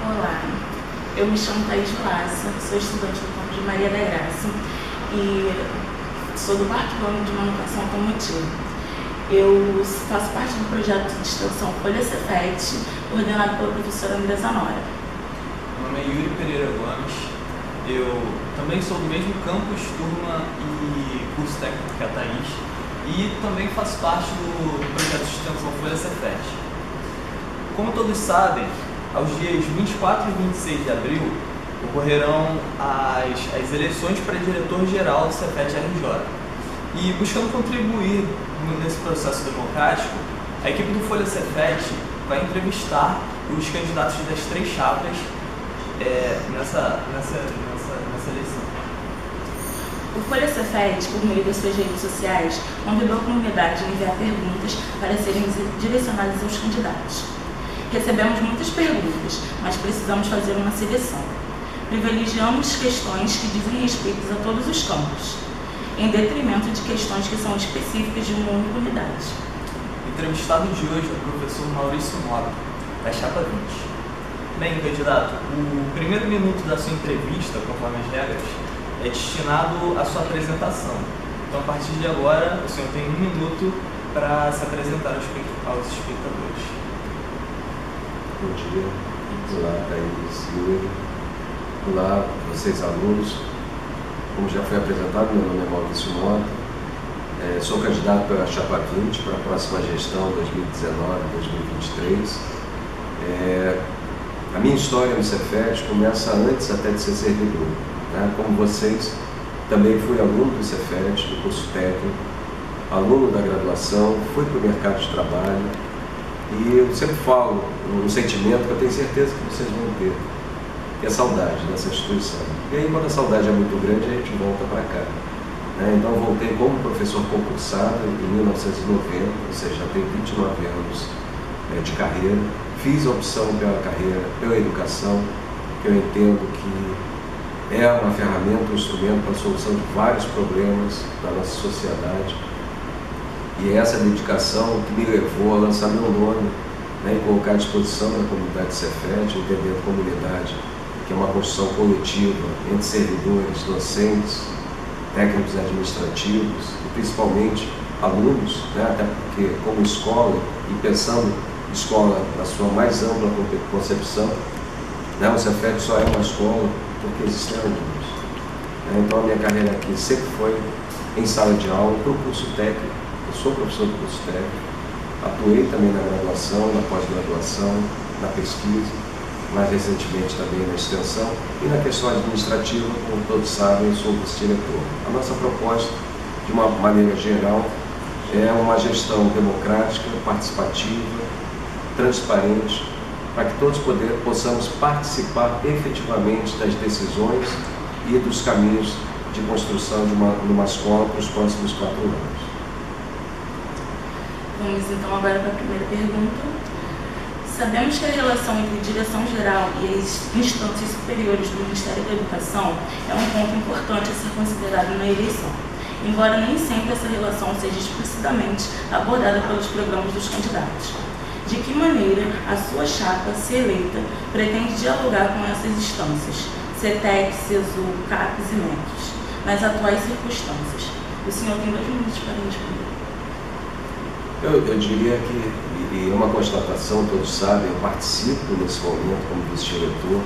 Olá, eu me chamo Thaís Laça, sou estudante do campus de Maria da Graça e sou do quarto ano de manutenção automotiva. Eu faço parte do projeto de extensão Folha Cefet, coordenado pela professora Andresa Nora. Meu nome é Yuri Pereira Gomes, eu também sou do mesmo campus, turma e curso técnico que a Thaís, e também faço parte do projeto de extensão Folha Cefet. Como todos sabem, aos dias 24 e 26 de abril ocorrerão as eleições para diretor-geral do Cefet RJ. E buscando contribuir nesse processo democrático, a equipe do Folha Cefet vai entrevistar os candidatos das três chapas nessa eleição. O Folha Cefet, por meio das suas redes sociais, convidou a comunidade a enviar perguntas para serem direcionadas aos candidatos. Recebemos muitas perguntas, mas precisamos fazer uma seleção. Privilegiamos questões que dizem respeito a todos os campos, em detrimento de questões que são específicas de uma única unidade. O entrevistado de hoje é o professor Maurício Mota, da Chapa 20. Bem, candidato, o primeiro minuto da sua entrevista, conforme as regras, é destinado à sua apresentação. Então, a partir de agora, o senhor tem 1 minuto para se apresentar aos espectadores. Bom dia. Olá, Thaís, Yuri. Olá, vocês alunos. Como já foi apresentado, meu nome é Maurício Mota. Sou candidato pela Chapa 20 para a próxima gestão 2019-2023. A minha história no Cefet começa antes até de ser servidor. Né? Como vocês, também fui aluno do Cefet, do curso técnico, aluno da graduação, fui para o mercado de trabalho. E eu sempre falo um sentimento que eu tenho certeza que vocês vão ter, que é saudade dessa instituição. E aí, quando a saudade é muito grande, a gente volta para cá. Então, eu voltei como professor concursado em 1990, ou seja, já tenho 29 anos de carreira. Fiz a opção pela carreira, pela educação, que eu entendo que é uma ferramenta, um instrumento para a solução de vários problemas da nossa sociedade. E é essa dedicação que me levou a lançar meu nome, e colocar à disposição da comunidade Cefet, entendendo a comunidade, que é uma construção coletiva entre servidores, docentes, técnicos administrativos e principalmente alunos, até porque como escola, e pensando escola na sua mais ampla concepção, o Cefet só é uma escola porque existem alunos. Então a minha carreira aqui sempre foi em sala de aula, para o curso técnico. Eu sou professor do curso técnico, atuei também na graduação, na pós-graduação, na pesquisa, mais recentemente também na extensão e na questão administrativa, como todos sabem, eu sou vice-diretor. A nossa proposta, de uma maneira geral, é uma gestão democrática, participativa, transparente, para que todos possamos participar efetivamente das decisões e dos caminhos de construção de uma escola para os próximos 4 anos. Vamos então agora para a primeira pergunta. Sabemos que a relação entre direção geral e as instâncias superiores do Ministério da Educação é um ponto importante a ser considerado na eleição, embora nem sempre essa relação seja explicitamente abordada pelos programas dos candidatos. De que maneira a sua chapa, se eleita, pretende dialogar com essas instâncias, CETEC, CESU, CAPES e MECs, nas atuais circunstâncias? O senhor tem 2 minutos para responder. Eu diria que, e é uma constatação, todos sabem, eu participo nesse momento como vice-diretor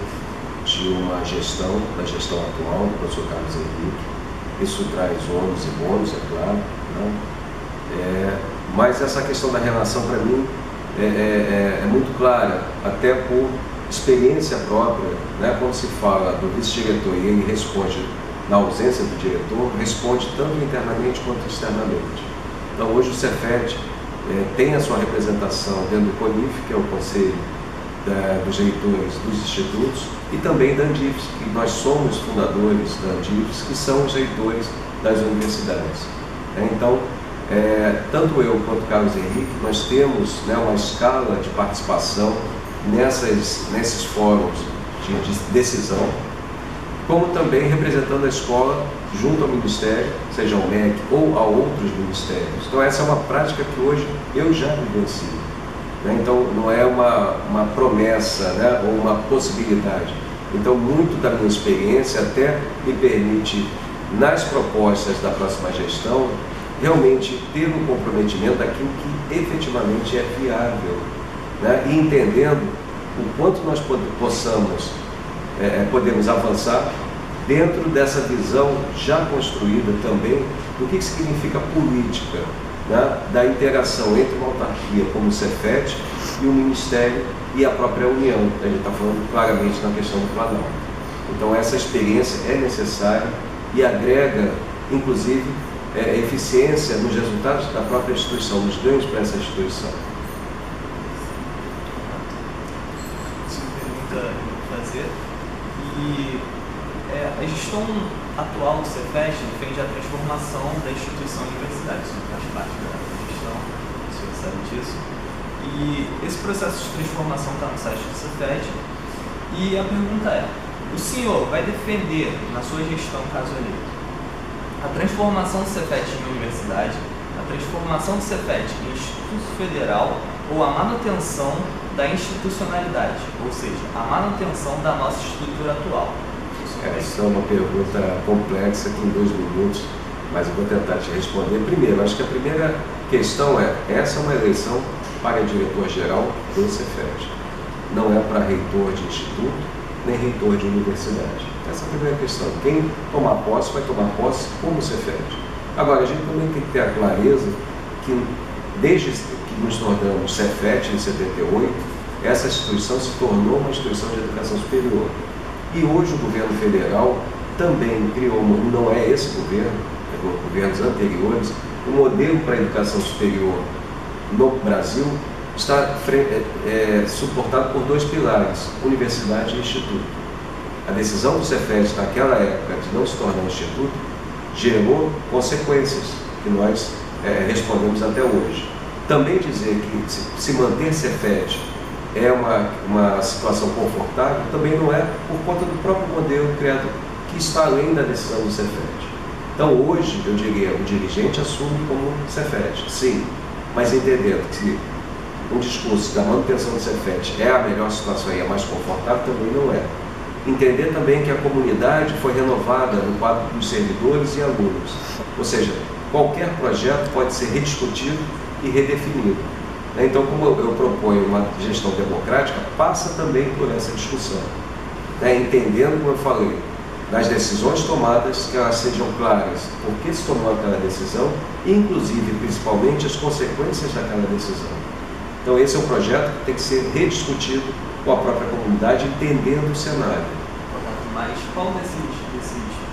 de uma gestão, da gestão atual do professor Carlos Henrique. Isso traz ônus e bônus, é claro, mas essa questão da relação, para mim, é muito clara, até por experiência própria, quando se fala do vice-diretor e ele responde na ausência do diretor, responde tanto internamente quanto externamente. Então, hoje o Cefet tem a sua representação dentro do CONIF, que é o Conselho dos Reitores dos Institutos, e também da Andifes, que nós somos fundadores da Andifes, que são os reitores das universidades. Então, tanto eu quanto o Carlos Henrique, nós temos uma escala de participação nesses fóruns de decisão, como também representando a escola junto ao Ministério, seja ao MEC ou a outros ministérios. Então essa é uma prática que hoje eu já vivencio. né? Então não é uma promessa, né? Ou uma possibilidade. Então muito da minha experiência até me permite, nas propostas da próxima gestão, realmente ter um comprometimento daquilo que efetivamente é viável, né? E entendendo o quanto nós podemos avançar dentro dessa visão já construída também do que significa política, né? Da interação entre uma autarquia como o Cefet e o Ministério e a própria União. A gente está falando claramente na questão do Planalto. Então essa experiência é necessária e agrega, inclusive, eficiência nos resultados da própria instituição, nos ganhos para essa instituição. Essa pergunta eu vou fazer. E a gestão atual do Cefet defende a transformação da instituição universitária. Isso faz parte da gestão, o senhor sabe disso. E esse processo de transformação está no site do Cefet. E a pergunta é: o senhor vai defender, na sua gestão, caso eleito, a transformação do Cefet em universidade, a transformação do Cefet em Instituto Federal ou a manutenção da institucionalidade, ou seja, a manutenção da nossa estrutura atual? Essa é uma pergunta complexa, tem 2 minutos, mas eu vou tentar te responder. Primeiro, acho que a primeira questão essa é uma eleição para diretor-geral do Cefet. Não é para reitor de instituto, nem reitor de universidade. Essa é a primeira questão. Quem tomar posse, vai tomar posse como Cefet. Agora, a gente também tem que ter a clareza que, desde que nos tornamos Cefet em 78, essa instituição se tornou uma instituição de educação superior. E hoje o governo federal também criou, não é esse governo, é governos anteriores, o modelo para a educação superior no Brasil está suportado por 2 pilares, universidade e instituto. A decisão do Cefet naquela época de não se tornar um instituto gerou consequências que nós respondemos até hoje. Também dizer que se manter Cefet é uma situação confortável, também não é, por conta do próprio modelo criado, que está além da decisão do Cefet. Então hoje, eu diria, o dirigente assume como Cefet, sim, mas entendendo que um discurso da manutenção do Cefet é a melhor situação e a mais confortável, também não é. Entender também que a comunidade foi renovada no quadro dos servidores e alunos, ou seja, qualquer projeto pode ser rediscutido e redefinido. Então, como eu proponho uma gestão democrática, passa também por essa discussão, entendendo, como eu falei, das decisões tomadas, que elas sejam claras, por que se tomou aquela decisão, inclusive, principalmente, as consequências daquela decisão. Então, esse é um projeto que tem que ser rediscutido com a própria comunidade, entendendo o cenário. Mas qual desses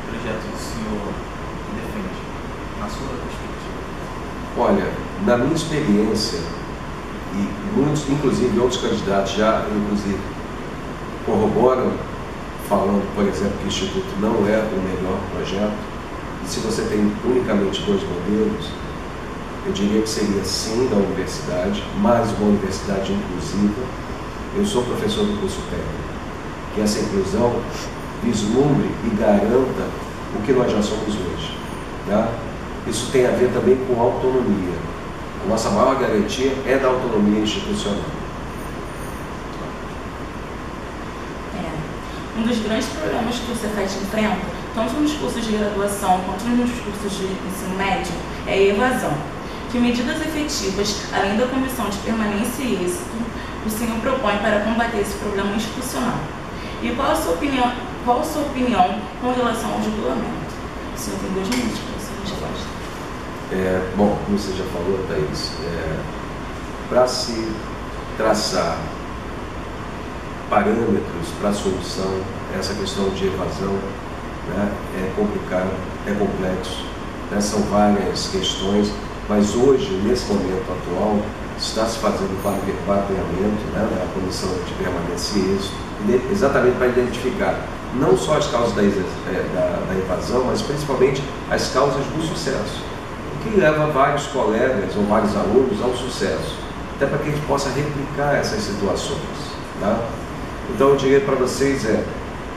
projetos o senhor defende, na sua perspectiva? Olha, na minha experiência, e muitos, inclusive outros candidatos já, inclusive, corroboram, falando, por exemplo, que o Instituto não é o melhor projeto, e se você tem unicamente 2 modelos, eu diria que seria sim da universidade, mas uma universidade inclusiva. Eu sou professor do curso técnico, que essa inclusão vislumbre e garanta o que nós já somos hoje. Tá? Isso tem a ver também com autonomia. A nossa maior garantia é da autonomia institucional. Um dos grandes problemas que o Cefet enfrenta, tanto nos cursos de graduação quanto nos cursos de ensino médio, é a evasão. Que medidas efetivas, além da comissão de permanência e êxito, o senhor propõe para combater esse problema institucional? E qual a sua opinião com relação ao regulamento? O senhor tem 2 minutos para essa resposta. Bom, como você já falou, Thaís, para se traçar parâmetros para a solução, essa questão de evasão, né, é complicado, é complexo, né, são várias questões, mas hoje, nesse momento atual, está se fazendo o mapeamento, né, da comissão de permanência e êxito, exatamente para identificar não só as causas da evasão, mas principalmente as causas do sucesso, o que leva vários colegas ou vários alunos ao sucesso, até para que a gente possa replicar essas situações. Tá? Então eu diria para vocês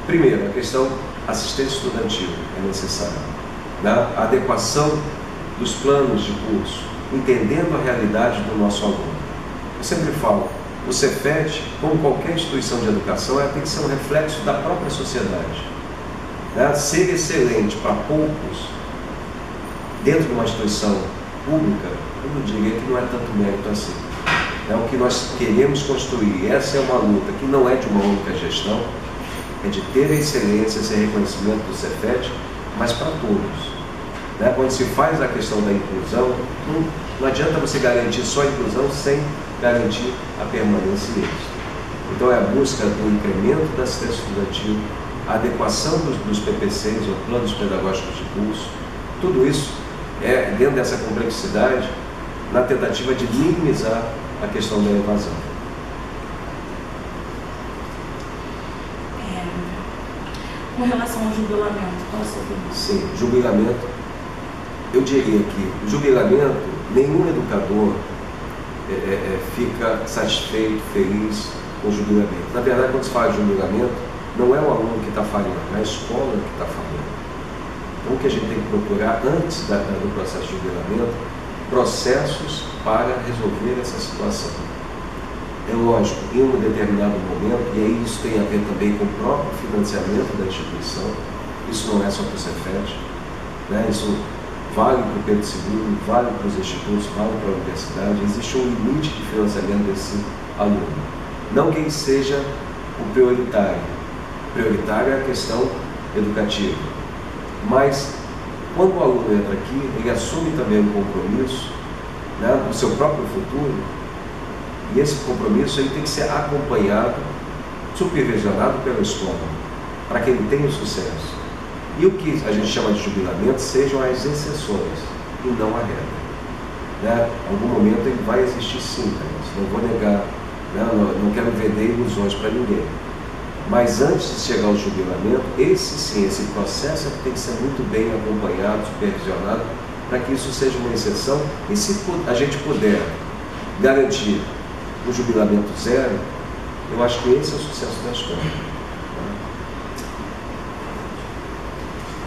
primeiro, a questão assistência estudantil é necessária, né? A adequação dos planos de curso, entendendo a realidade do nosso aluno. Eu sempre falo, o Cefet, como qualquer instituição de educação, ela tem que ser um reflexo da própria sociedade. Né? Ser excelente para poucos, dentro de uma instituição pública, eu não diria que não é tanto mérito assim. É o que nós queremos construir. Essa é uma luta que não é de uma única gestão, é de ter a excelência, esse reconhecimento do Cefet, mas para todos. Né? Quando se faz a questão da inclusão, não adianta você garantir só a inclusão sem garantir a permanência deles. Então é a busca do incremento da assistência estudantil, a adequação dos PPCs, ou planos pedagógicos de curso, tudo isso é dentro dessa complexidade, na tentativa de minimizar a questão da evasão. Com relação ao jubilamento, qual a sua opinião? Sim, jubilamento, eu diria que o jubilamento, nenhum educador fica satisfeito, feliz com o jubilamento. Na verdade, quando se fala de jubilamento, não é o aluno que está falhando, é a escola que está falhando. Então, o que a gente tem que procurar antes do processo de jubilamento, processos para resolver essa situação. É lógico, em um determinado momento, e aí isso tem a ver também com o próprio financiamento da instituição, isso não é só para o Cefet, né? Isso vale para o Pedro II, vale para os institutos, vale para a universidade, existe um limite de financiamento desse aluno. Não que ele seja o prioritário, prioritário é a questão educativa, mas quando o aluno entra aqui, ele assume também um compromisso, né, do seu próprio futuro, e esse compromisso ele tem que ser acompanhado, supervisionado pela escola, para que ele tenha sucesso. E o que a gente chama de jubilamento sejam as exceções e não a regra. Né? Em algum momento ele vai existir sim, não vou negar, né? Não quero vender ilusões para ninguém. Mas antes de chegar ao jubilamento, esse processo é que tem que ser muito bem acompanhado, supervisionado, para que isso seja uma exceção. E se a gente puder garantir um jubilamento zero, eu acho que esse é o sucesso da escola.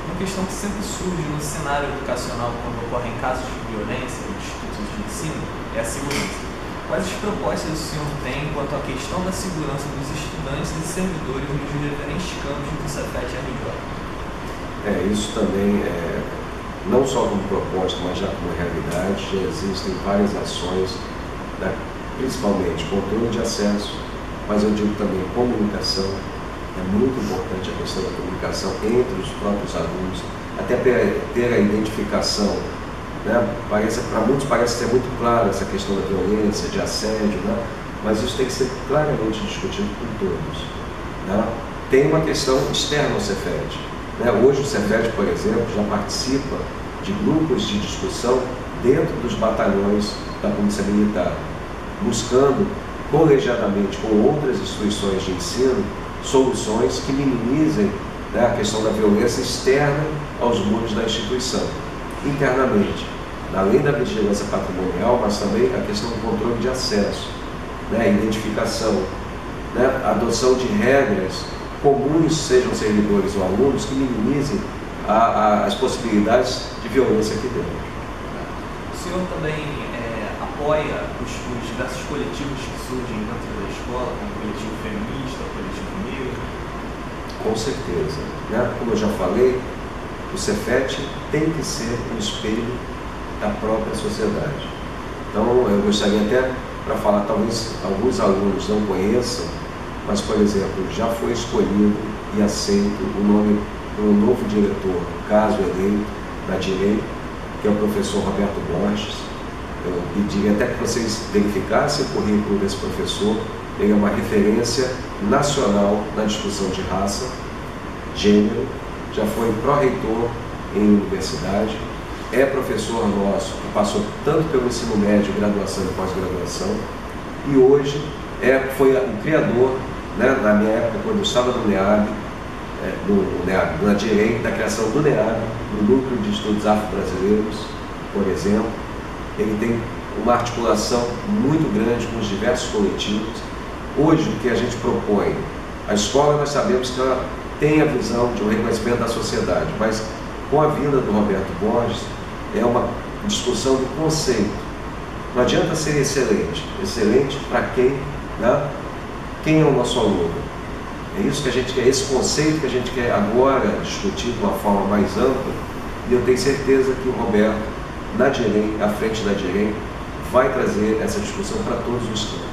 Uma questão que sempre surge no cenário educacional quando ocorrem casos de violência em institutos de ensino é a segurança. Quais as propostas o senhor tem quanto à questão da segurança dos estudantes e servidores nos diferentes campos do Cefet RJ? Isso também não só como proposta, mas já como realidade. Já existem várias ações, principalmente controle de acesso, mas eu digo também comunicação. É muito importante a questão da comunicação entre os próprios alunos, até ter a identificação. Né? Para muitos parece ser muito claro essa questão da violência, de assédio, né? Mas isso tem que ser claramente discutido por todos. Né? Tem uma questão externa ao Cefet. Né? Hoje o Cefet, por exemplo, já participa de grupos de discussão dentro dos batalhões da Polícia Militar, buscando colegiadamente com outras instituições de ensino soluções que minimizem, né, a questão da violência externa aos muros da instituição. Internamente, além da vigilância patrimonial, mas também a questão do controle de acesso, né, identificação, né, adoção de regras comuns, sejam servidores ou alunos, que minimizem as possibilidades de violência aqui dentro. O senhor também apoia os diversos coletivos que surgem dentro da escola, como o coletivo feminista, o coletivo negro? Com certeza. Né? Como eu já falei, o Cefet tem que ser um espelho da própria sociedade. Então, eu gostaria até, para falar, talvez alguns alunos não conheçam, mas, por exemplo, já foi escolhido e aceito o nome do novo diretor, caso eleito, da direita, que é o professor Roberto Borges. Eu pediria até que vocês verificassem o currículo desse professor. Ele é uma referência nacional na discussão de raça, gênero, já foi pró-reitor em universidade, é professor nosso, que passou tanto pelo ensino médio, graduação e pós-graduação, e hoje foi o criador, né, na minha época, quando eu estava no NEAB, na direita, da criação do NEAB, no Núcleo de Estudos Afro-Brasileiros, por exemplo. Ele tem uma articulação muito grande com os diversos coletivos. Hoje, o que a gente propõe, a escola, nós sabemos que ela tem a visão de um reconhecimento da sociedade, mas com a vinda do Roberto Borges, é uma discussão do conceito. Não adianta ser excelente. Excelente para quem? Né? Quem é o nosso aluno? É isso que a gente quer, esse conceito que a gente quer agora discutir de uma forma mais ampla, e eu tenho certeza que o Roberto, na DIEREM, à frente da DIEREM, vai trazer essa discussão para todos os campos.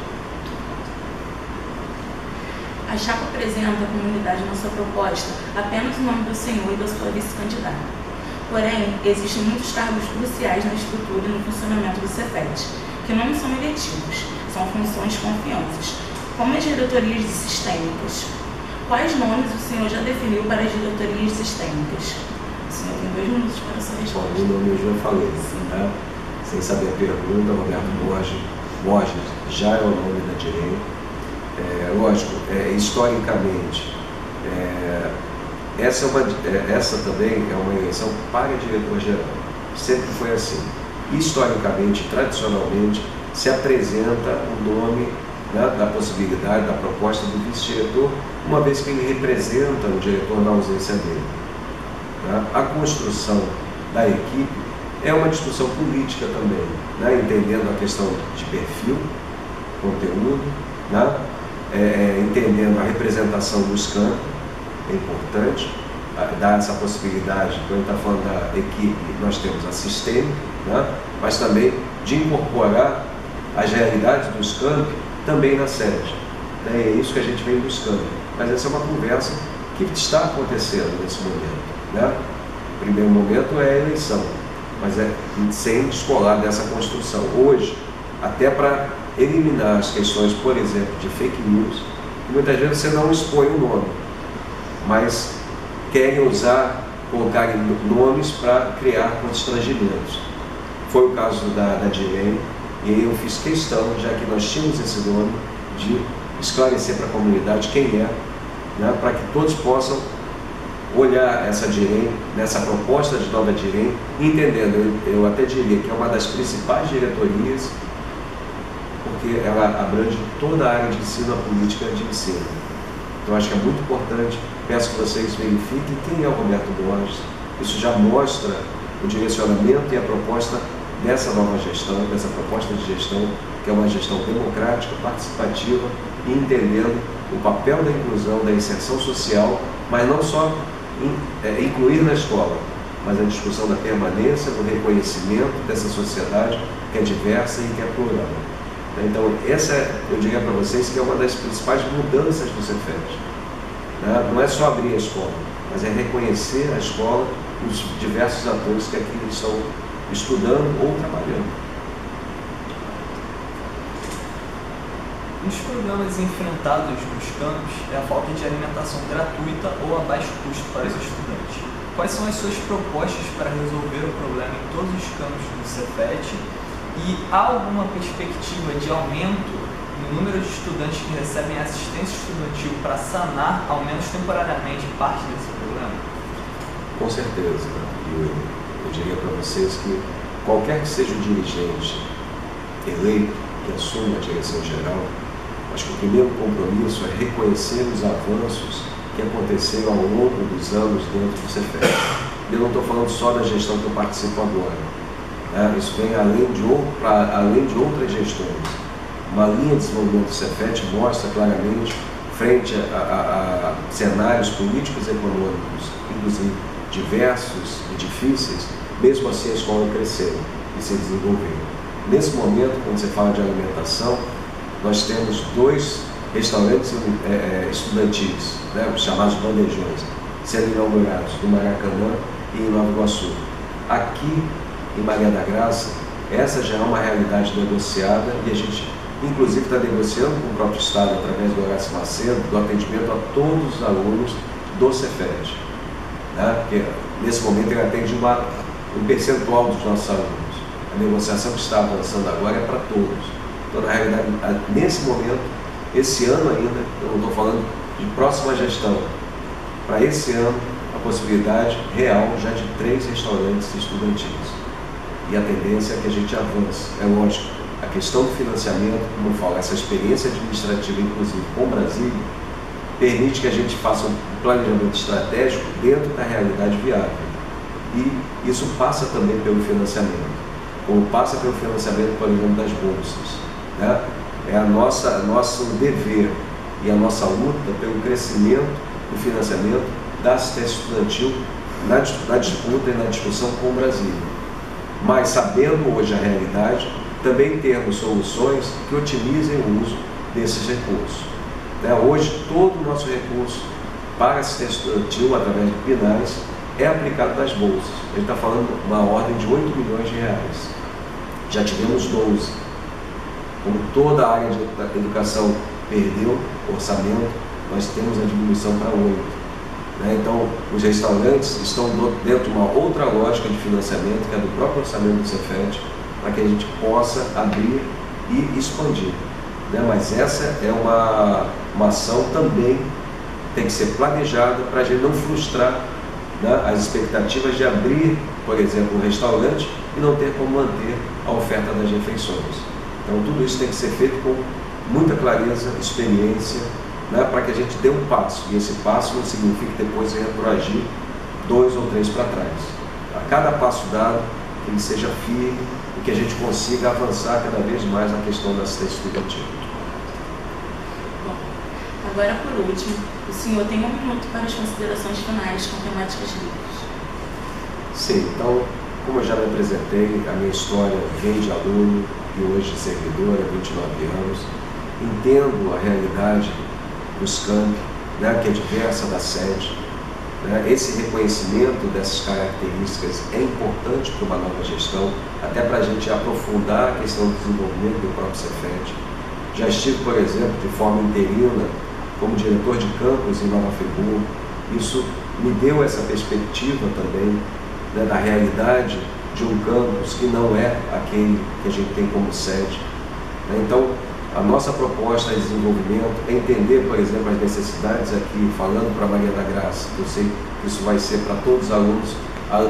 A chapa apresenta à comunidade na sua proposta apenas o nome do senhor e da sua vice-candidata. Porém, existem muitos cargos cruciais na estrutura e no funcionamento do Cefet, que não são eletivos, são funções confianças, como as diretorias sistêmicas. Quais nomes o senhor já definiu para as diretorias sistêmicas? O senhor tem 2 minutos para a sua resposta. O nome eu já falei, né? Sem saber a pergunta, Roberto Borges já é o nome da DIEREM. Lógico, historicamente, essa também é uma eleição para diretor-geral. Sempre foi assim. Historicamente, tradicionalmente, se apresenta o nome, né, da possibilidade, da proposta do vice-diretor, uma vez que ele representa o diretor na ausência dele. Né? A construção da equipe é uma discussão política também, né? Entendendo a questão de perfil, conteúdo, né? Entendendo a representação dos campos, é importante dar essa possibilidade. Quando está falando da equipe, nós temos a sistêmica, né? Mas também de incorporar as realidades dos campos também na sede. É isso que a gente vem buscando. Mas essa é uma conversa que está acontecendo nesse momento. Né? O primeiro momento é a eleição, mas é sem descolar dessa construção. Hoje, até para eliminar as questões, por exemplo, de fake news, muitas vezes você não expõe o nome, mas querem usar, colocar nomes para criar constrangimentos. Foi o caso da DIEREM, e eu fiz questão, já que nós tínhamos esse nome, de esclarecer para a comunidade quem é, né, para que todos possam olhar essa DIEREM, nessa proposta de nova DIEREM, entendendo, eu até diria que é uma das principais diretorias, porque ela abrange toda a área de ensino, a política de ensino. Então acho que é muito importante, peço que vocês verifiquem quem é o Roberto Borges. Isso já mostra o direcionamento e a proposta dessa nova gestão, dessa proposta de gestão, que é uma gestão democrática, participativa e entendendo o papel da inclusão, da inserção social, mas não só incluir na escola, mas a discussão da permanência, do reconhecimento dessa sociedade que é diversa e que é plural. Então, essa, eu diria para vocês, que é uma das principais mudanças do Cefet. Né? Não é só abrir a escola, mas é reconhecer a escola e os diversos atores que aqui estão estudando ou trabalhando. Um dos problemas enfrentados nos campos é a falta de alimentação gratuita ou a baixo custo para os estudantes. Quais são as suas propostas para resolver o problema em todos os campos do Cefet? E há alguma perspectiva de aumento no número de estudantes que recebem assistência estudantil para sanar, ao menos temporariamente, parte desse problema? Com certeza. Eu diria para vocês que qualquer que seja o dirigente eleito que assuma a direção geral, acho que o primeiro compromisso é reconhecer os avanços que aconteceram ao longo dos anos dentro do Cefet. Eu não estou falando só da gestão que eu participo agora. Isso vem além de outras gestões. Uma linha de desenvolvimento do Cefet mostra claramente, frente a cenários políticos e econômicos, inclusive diversos e difíceis, mesmo assim a escola cresceu e se desenvolveu. Nesse momento, quando você fala de alimentação, nós temos 2 restaurantes estudantis, né, os chamados bandejões, sendo inaugurados no Maracanã e em Nova Iguaçu. Aqui, em Maria da Graça, essa já é uma realidade negociada e a gente, inclusive, está negociando com o próprio Estado, através do Horácio Macedo, do atendimento a todos os alunos do Cefet. Né? Porque, nesse momento, ele atende um percentual dos nossos alunos. A negociação que está avançando agora é para todos. Então, na realidade, nesse momento, esse ano ainda, eu não estou falando de próxima gestão, para esse ano, a possibilidade real já de 3 restaurantes estudantis. E a tendência é que a gente avance. É lógico, a questão do financiamento, como eu falo, essa experiência administrativa, inclusive com Brasília, permite que a gente faça um planejamento estratégico dentro da realidade viável. E isso passa também pelo financiamento. como passa pelo financiamento, por exemplo, das bolsas, né? É nosso dever e a nossa luta pelo crescimento do financiamento da assistência estudantil na disputa e na discussão com o Brasil. Mas, sabendo hoje a realidade, também termos soluções que otimizem o uso desses recursos. Hoje, todo o nosso recurso para assistência estudantil, através de PNAES, é aplicado nas bolsas. A gente está falando de uma ordem de 8 milhões de reais. Já tivemos 12. Como toda a área de educação perdeu orçamento, nós temos a diminuição para 8. Então, os restaurantes estão dentro de uma outra lógica de financiamento, que é do próprio orçamento do Cefet, para que a gente possa abrir e expandir. Mas essa é uma ação também tem que ser planejada para a gente não frustrar as expectativas de abrir, por exemplo, um restaurante e não ter como manter a oferta das refeições. Então, tudo isso tem que ser feito com muita clareza, experiência, para que a gente dê um passo. E esse passo não significa depois retroagir 2 ou 3 para trás. A cada passo dado, que ele seja firme e que a gente consiga avançar cada vez mais na questão da assistência estudantil. Bom, agora por último, o senhor tem 1 minuto para as considerações finais com temáticas livres. Sim, então, como eu já me apresentei, a minha história vem de aluno e hoje servidor, há 29 anos. Entendo a realidade dos campi, que é diversa da sede. Esse reconhecimento dessas características é importante para uma nova gestão, até para a gente aprofundar a questão do desenvolvimento do próprio Cefet. Já estive, por exemplo, de forma interina, como diretor de campus em Nova Friburgo. Isso me deu essa perspectiva também da realidade de um campus que não é aquele que a gente tem como sede. Então, a nossa proposta de desenvolvimento é entender, por exemplo, as necessidades aqui, falando para Maria da Graça. Eu sei que isso vai ser para todos os alunos,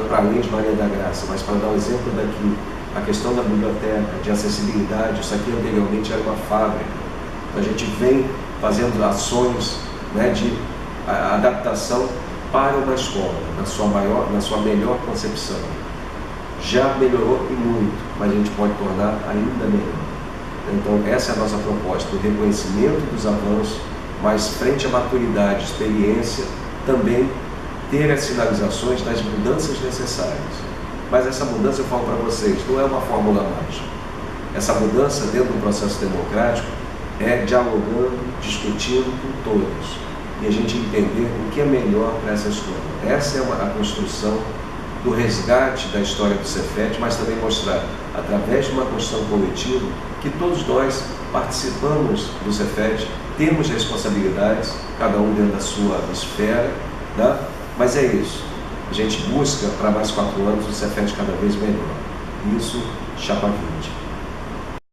para além de Maria da Graça, mas para dar um exemplo daqui, a questão da biblioteca, de acessibilidade, isso aqui anteriormente era uma fábrica. A gente vem fazendo ações de adaptação para uma escola, na sua melhor concepção. Já melhorou e muito, mas a gente pode tornar ainda melhor. Então, essa é a nossa proposta, do reconhecimento dos avanços, mas frente à maturidade, experiência, também ter as sinalizações das mudanças necessárias. Mas essa mudança, eu falo para vocês, não é uma fórmula mágica. Essa mudança dentro do processo democrático é dialogando, discutindo com todos e a gente entender o que é melhor para essa escola. Essa é a construção do resgate da história do Cefet, mas também mostrar, através de uma construção coletiva, que todos nós participamos do Cefet, temos responsabilidades, cada um dentro da sua esfera, mas é isso. A gente busca, para mais 4 anos, o Cefet cada vez melhor. Isso, chapa 20.